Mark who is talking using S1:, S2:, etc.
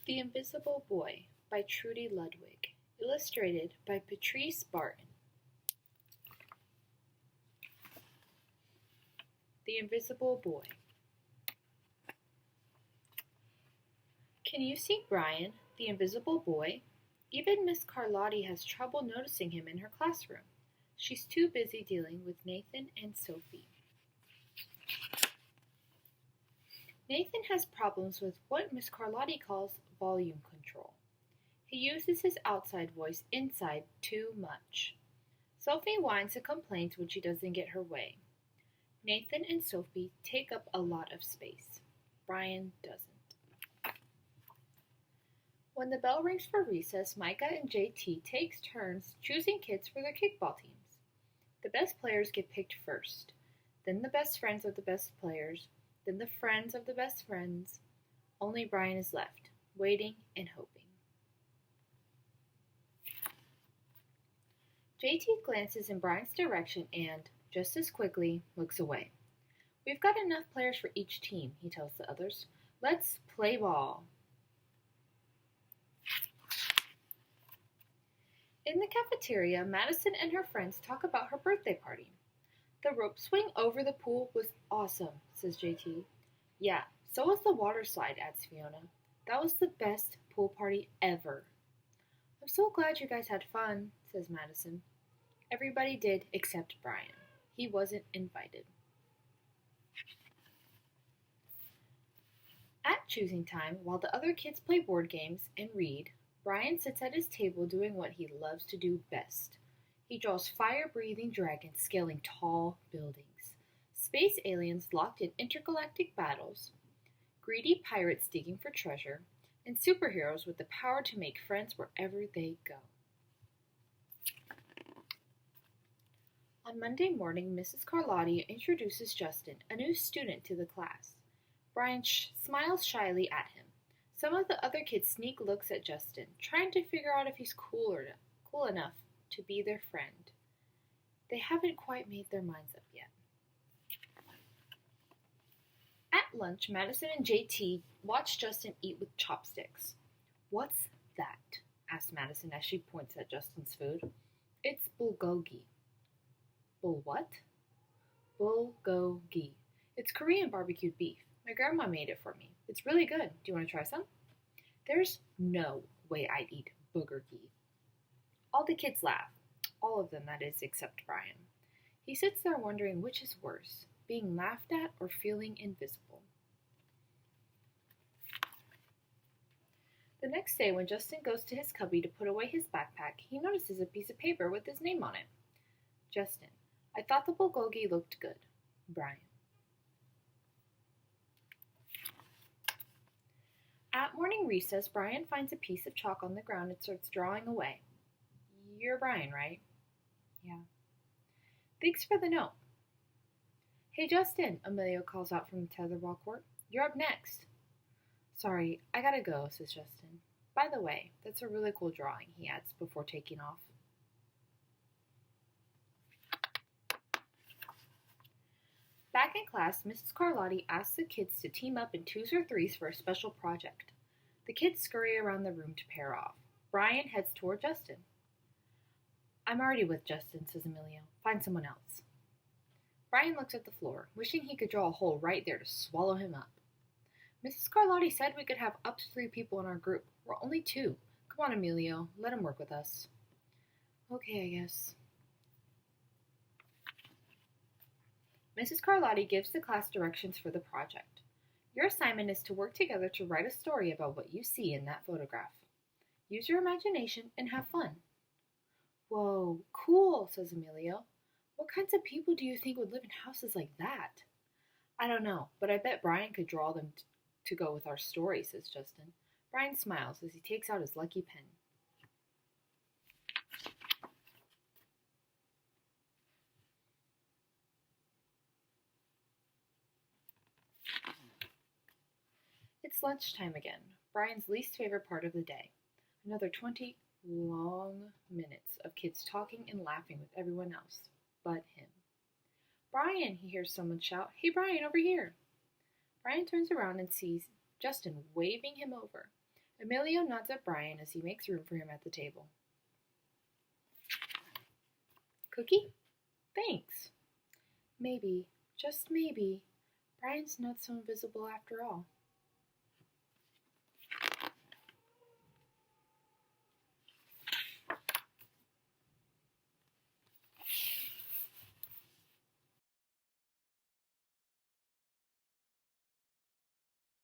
S1: The Invisible Boy by Trudy Ludwig. Illustrated by Patrice Barton. The Invisible Boy. Can you see Brian, the invisible boy? Even Miss Carlotti has trouble noticing him in her classroom. She's too busy dealing with Nathan and Sophie. Nathan has problems with what Miss Carlotti calls volume control. He uses his outside voice inside too much. Sophie whines and complains when she doesn't get her way. Nathan and Sophie take up a lot of space. Brian doesn't. When the bell rings for recess, Micah and JT take turns choosing kids for their kickball teams. The best players get picked first, then the best friends of the best players, then the friends of the best friends. Only Brian is left, waiting and hoping. JT glances in Brian's direction and, just as quickly, looks away. We've got enough players for each team, he tells the others. Let's play ball. In the cafeteria, Madison and her friends talk about her birthday party. The rope swing over the pool was awesome, says JT. Yeah, so was the water slide, adds Fiona. That was the best pool party ever. I'm so glad you guys had fun, says Madison. Everybody did except Brian. He wasn't invited. At choosing time, while the other kids play board games and read, Brian sits at his table doing what he loves to do best. He draws fire-breathing dragons scaling tall buildings, space aliens locked in intergalactic battles, greedy pirates digging for treasure, and superheroes with the power to make friends wherever they go. On Monday morning, Mrs. Carlotti introduces Justin, a new student, to the class. Brian smiles shyly at him. Some of the other kids sneak looks at Justin, trying to figure out if he's cool enough to be their friend. They haven't quite made their minds up yet. At lunch, Madison and JT watch Justin eat with chopsticks. What's that? asks Madison as she points at Justin's food. It's bulgogi. Bul what? Bulgogi. It's Korean barbecued beef. My grandma made it for me. It's really good. Do you want to try some? There's no way I'd eat boogergi. All the kids laugh. All of them, that is, except Brian. He sits there wondering which is worse, being laughed at or feeling invisible. The next day, when Justin goes to his cubby to put away his backpack, he notices a piece of paper with his name on it. Justin, I thought the bulgogi looked good. Brian. At morning recess, Brian finds a piece of chalk on the ground and starts drawing away. You're Brian, right? Yeah. Thanks for the note. Hey, Justin, Emilio calls out from the tetherball court. You're up next. Sorry, I gotta go, says Justin. By the way, that's a really cool drawing, he adds before taking off. Back in class, Mrs. Carlotti asks the kids to team up in twos or threes for a special project. The kids scurry around the room to pair off. Brian heads toward Justin. I'm already with Justin, says Emilio. Find someone else. Brian looks at the floor, wishing he could draw a hole right there to swallow him up. Mrs. Carlotti said we could have up to 3 people in our group. We're only 2. Come on, Emilio. Let him work with us. Okay, I guess. Mrs. Carlotti gives the class directions for the project. Your assignment is to work together to write a story about what you see in that photograph. Use your imagination and have fun. Whoa, cool, says Emilio. What kinds of people do you think would live in houses like that? I don't know, but I bet Brian could draw them to go with our story, says Justin. Brian smiles as he takes out his lucky pen. It's lunchtime again, Brian's least favorite part of the day. Another 20 long minutes of kids talking and laughing with everyone else, but him. Brian, he hears someone shout. Hey, Brian, over here. Brian turns around and sees Justin waving him over. Emilio nods at Brian as he makes room for him at the table. Cookie? Thanks. Maybe, just maybe, Brian's not so invisible after all.